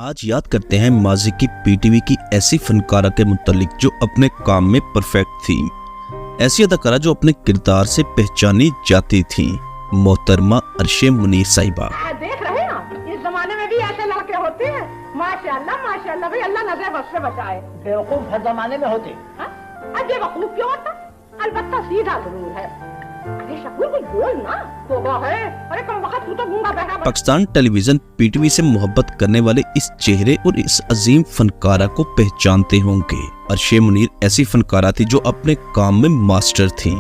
آج یاد کرتے ہیں ماضی کی پی ٹی وی کی ایسی فنکارہ کے متعلق جو اپنے کام میں پرفیکٹ تھی، ایسی اداکارہ جو اپنے کردار سے پہچانی جاتی تھی، محترمہ عرشے منیر صاحبہ۔ دیکھ رہے ہیں اس زمانے میں بھی ایسے لڑکے ہوتے ہیں، ماشاءاللہ بھائی، اللہ نظر بس سے بچائے۔ بیوقوف ہر زمانے میں ہوتے، بے وقوف کیوں ہوتا؟ البتہ سیدھا ضرور ہے۔ پاکستان ٹیلی ویژن پی ٹی وی سے محبت کرنے والے اس چہرے اور اس عظیم فنکارہ کو پہچانتے ہوں گے۔ عرشے منیر ایسی فنکارہ تھی جو اپنے کام میں ماسٹر تھیں،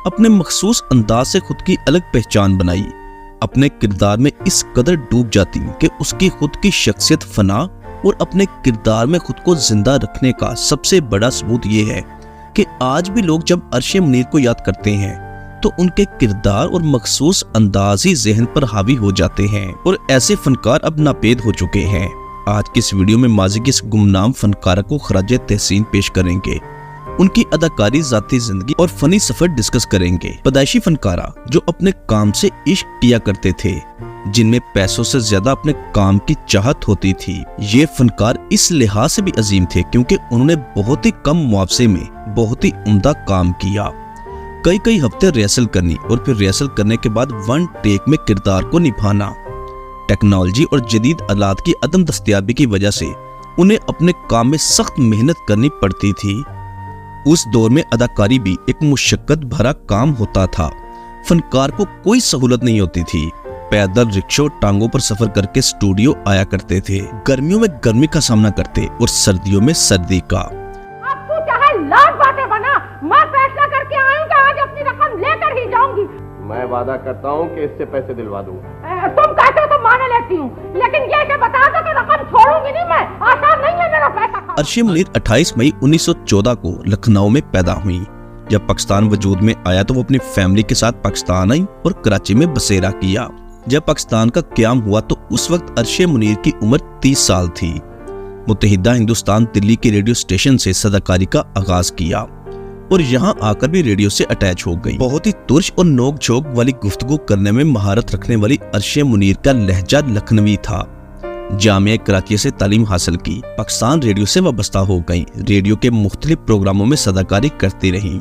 اپنے مخصوص انداز سے خود کی الگ پہچان بنائی، اپنے کردار میں اس قدر ڈوب جاتی کہ اس کی خود کی شخصیت فنا، اور اپنے کردار میں خود کو زندہ رکھنے کا سب سے بڑا ثبوت یہ ہے کہ آج بھی لوگ جب عرشے منیر کو یاد کرتے ہیں تو ان کے کردار اور مخصوص انداز ہی ذہن پر حاوی ہو جاتے ہیں، اور ایسے فنکار اب ناپید ہو چکے ہیں۔ آج کی اس ویڈیو میں ماضی کی اس گمنام فنکارہ کو خراج تحسین پیش کریں گے، ان کی اداکاری، ذاتی زندگی اور فنی سفر ڈسکس کریں گے۔ پیدائشی فنکارہ جو اپنے کام سے عشق کیا کرتے تھے، جن میں پیسوں سے زیادہ اپنے کام کی چاہت ہوتی تھی۔ یہ فنکار اس لحاظ سے بھی عظیم تھے کیونکہ انہوں نے بہت ہی کم معاوضے میں بہت ہی عمدہ کام کیا۔ کئی ہفتے ریہرسل کرنی اور پھر ریہرسل کرنے کے بعد ون ٹیک میں کردار کو نبھانا۔ ٹیکنالوجی اور جدید آلات کی عدم دستیابی کی وجہ سے انہیں اپنے کام میں سخت محنت کرنی پڑتی تھی۔ اس دور میں اداکاری بھی ایک مشقت بھرا کام ہوتا تھا۔ فنکار کو کوئی سہولت نہیں ہوتی تھی، پیدل، رکشوں، ٹانگوں پر سفر کر کے اسٹوڈیو آیا کرتے تھے، گرمیوں میں گرمی کا سامنا کرتے اور سردیوں میں سردی کا۔ اب تو چاہے لاکھ باتیں بنا، میں فیصلہ کر کے آئی ہوں کہ آج اپنی رقم لے کر ہی جاؤں گی۔ میں وعدہ کرتا ہوں کہ اس سے پیسے دلوا دوں گا۔ تم کہتے ہو تو مان لیتی ہوں، لیکن یہ کہ بتا دو کہ رقم چھوڑوں گی نہیں میں، آسان نہیں ہے میرا پیسہ۔ عرشے منیر 28 مئی 1914 کو لکھنؤ میں پیدا ہوئی۔ جب پاکستان وجود میں آیا تو وہ اپنی فیملی کے ساتھ پاکستان آئی اور کراچی میں بسیرا کیا۔ جب پاکستان کا قیام ہوا تو اس وقت عرشے منیر کی عمر 30 سال تھی۔ متحدہ ہندوستان دلی کے ریڈیو اسٹیشن سے صداکاری کا آغاز کیا اور یہاں آ کر بھی ریڈیو سے اٹیچ ہو گئی۔ بہت ہی ترش اور نوک جھوک والی گفتگو کرنے میں مہارت رکھنے والی عرشے منیر کا لہجہ لکھنوی تھا۔ جامعہ کراچی سے تعلیم حاصل کی، پاکستان ریڈیو سے وابستہ ہو گئیں، ریڈیو کے مختلف پروگراموں میں صداکاری کرتی رہیں،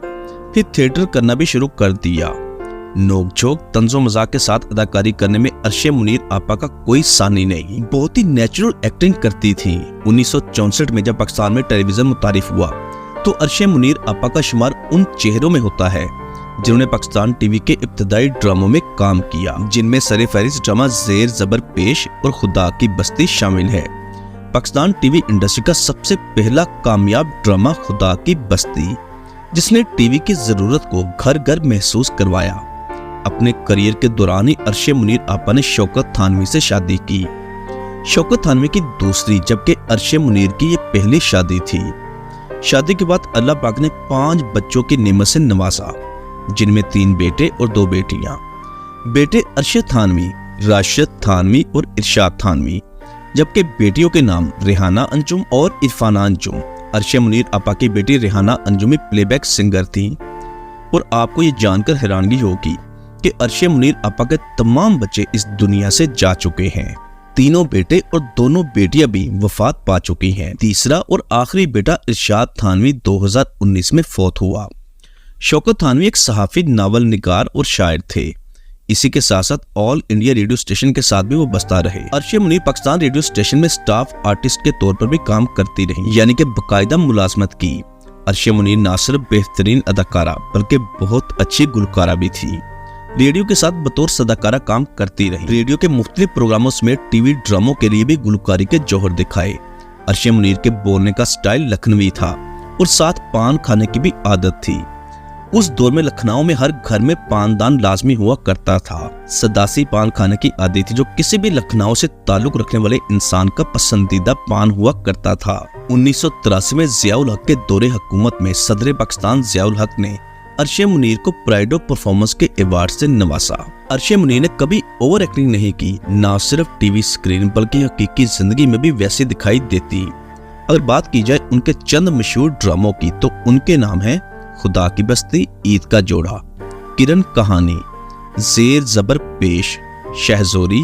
پھر تھیٹر کرنا بھی شروع کر دیا۔ نوک جھوک، طنز و مزاح کے ساتھ اداکاری کرنے میں عرشے منیر آپا کا کوئی ثانی نہیں، بہت ہی نیچرل ایکٹنگ کرتی تھی۔ 1964 میں جب پاکستان میں ٹیلی ویژن متعارف ہوا تو عرشے منیر آپا کا شمار ان چہروں میں ہوتا ہے جنہوں نے پاکستان ٹی وی کے ابتدائی ڈراموں میں کام کیا، جن میں سر فہرست ڈرامہ زیر زبر پیش اور خدا کی بستی شامل ہے۔ پاکستان ٹی وی انڈسٹری کا سب سے پہلا کامیاب ڈرامہ خدا کی بستی، جس نے ٹی وی کی ضرورت کو گھر گھر محسوس کروایا۔ اپنے کریئر کے دوران ہی عرشے منیر آپا نے شوکت تھانوی سے شادی کی۔ شوکت تھانوی کی دوسری جبکہ عرشے منیر کی یہ پہلی شادی تھی۔ شادی کے بعد اللہ پاک نے 5 بچوں کی نعمت سے نوازا، جن میں 3 بیٹے اور 2 بیٹیاں۔ بیٹے ارشد تھانوی، راشد تھانوی اور ارشاد تھانوی، جبکہ بیٹیوں کے نام ریحانہ انجم اور عرفانہ انجم۔ عرشے منیر آپا کی بیٹی ریحانہ انجم پلے بیک سنگر تھیں، اور آپ کو یہ جان کر حیرانگی ہوگی کہ عرشے منیر آپا کے تمام بچے اس دنیا سے جا چکے ہیں۔ 3 بیٹے اور 2 بیٹیاں بھی وفات پا چکی ہیں۔ تیسرا اور آخری بیٹا ارشاد تھانوی 2019 میں فوت ہوا۔ شوکت تھانوی ایک صحافی، ناول نگار اور شاعر تھے۔ اسی کے ساتھ ساتھ آل انڈیا ریڈیو اسٹیشن کے ساتھ بھی وہ بستہ رہے۔ عرشے منیر پاکستان ریڈیو اسٹیشن میں سٹاف آرٹسٹ کے طور پر بھی کام کرتی رہی، یعنی کہ باقاعدہ ملازمت کی۔ عرشے منیر نہ صرف بہترین اداکارہ بلکہ بہت اچھی گلوکارہ بھی تھی۔ ریڈیو کے ساتھ بطور صداکارہ کام کرتی رہی، ریڈیو کے مختلف پروگراموں سمیت ٹی وی ڈراموں کے لیے بھی گلوکاری کے جوہر دکھائے۔ عرشے منیر کے بولنے کا سٹائل لکھنوی تھا اور ساتھ پان کھانے کی بھی عادت تھی۔ اس دور میں لکھنؤ میں ہر گھر میں پان دان لازمی ہوا کرتا تھا۔ سداسی پان کھانے کی عادت تھی جو کسی بھی لکھنؤ سے تعلق رکھنے والے انسان کا پسندیدہ پان ہوا کرتا تھا۔ 1983 میں ضیاء الحق کے دور حکومت میں صدر پاکستان ضیاء الحق نے عرشے منیر کو پرائڈ آف پرفارمنس کے ایوارڈ سے نوازا۔ عرشے منیر نے کبھی اوور ایکٹنگ نہیں کی، نہ صرف ٹی وی اسکرین بلکہ حقیقی زندگی میں بھی ویسے دکھائی دیتی۔ اگر بات کی جائے ان کے چند مشہور ڈراموں کی تو ان کے نام ہیں خدا کی بستی، عید کا جوڑا، کرن کہانی، زیر زبر پیش، شہزوری،